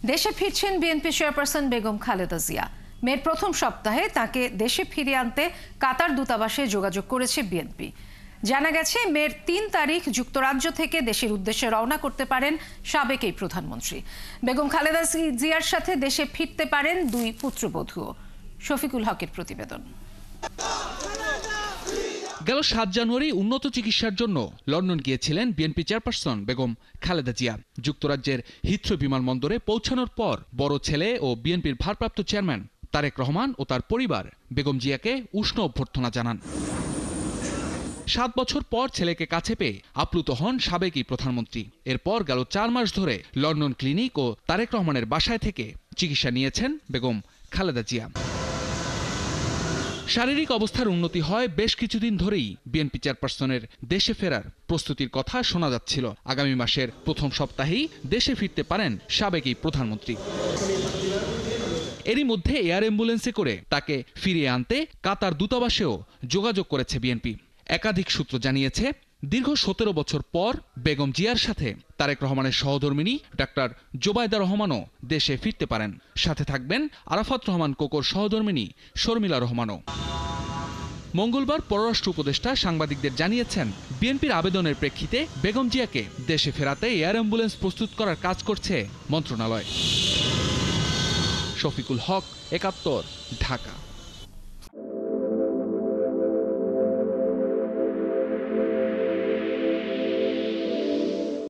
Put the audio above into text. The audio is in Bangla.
দেশে ফিরছেন বিএনপি চেয়ারপারসন বেগম খালেদা জিয়া। মের প্রথম সপ্তাহে তাকে দেশে ফিরিয়ে আনতে কাতার দূতাবাসে যোগাযোগ করেছে বিএনপি। জানা গেছে মের ৩ তারিখ যুক্তরাজ্য থেকে দেশের উদ্দেশ্যে রওনা করতে পারেন সাবেক এই প্রধানমন্ত্রী। বেগম খালেদা জিয়ার সাথে দেশে ফিরতে পারেন ২ পুত্রবধূও। শফিকুল হকের প্রতিবেদন। গেল ৭ জানুয়ারি উন্নত চিকিৎসার জন্য লন্ডন গিয়েছিলেন বিএনপি চেয়ারপারসন বেগম খালেদা জিয়া। যুক্তরাজ্যের হিথ্রো বিমানবন্দরে পৌঁছানোর পর বড় ছেলে ও বিএনপির ভারপ্রাপ্ত চেয়ারম্যান তারেক রহমান ও তার পরিবার বেগম জিয়াকে উষ্ণ অভ্যর্থনা জানান। ৭ বছর পর ছেলেকে কাছে পেয়ে আপ্লুত হন সাবেক এই প্রধানমন্ত্রী। এরপর গেল ৪ মাস ধরে লন্ডন ক্লিনিক ও তারেক রহমানের বাসায় থেকে চিকিৎসা নিয়েছেন বেগম খালেদা জিয়া। শারীরিক অবস্থার উন্নতি হয় বেশ কিছুদিন ধরেই বিএনপি চেয়ারপারসনের দেশে ফেরার প্রস্তুতির কথা শোনা যাচ্ছিল। আগামী মাসের প্রথম সপ্তাহেই দেশে ফিরতে পারেন সাবেক এই প্রধানমন্ত্রী। এরই মধ্যে এয়ার অ্যাম্বুলেন্সে করে তাকে ফিরিয়ে আনতে কাতার দূতাবাসেও যোগাযোগ করেছে বিএনপি। একাধিক সূত্র জানিয়েছে, দীর্ঘ ১৭ বছর পর বেগম জিয়ার সাথে তারেক রহমানের সহধর্মিণী ডাক্তার জোবায়দা রহমানও দেশে ফিরতে পারেন। সাথে থাকবেন আরাফাত রহমান কোকোর সহধর্মিণী শর্মিলা রহমানও। মঙ্গলবার পররাষ্ট্র উপদেষ্টা সাংবাদিকদের জানিয়েছেন, বিএনপির আবেদনের প্রেক্ষিতে বেগম জিয়াকে দেশে ফেরাতে এয়ার অ্যাম্বুলেন্স প্রস্তুত করার কাজ করছে মন্ত্রণালয়। শফিকুল হক, ৭১, ঢাকা।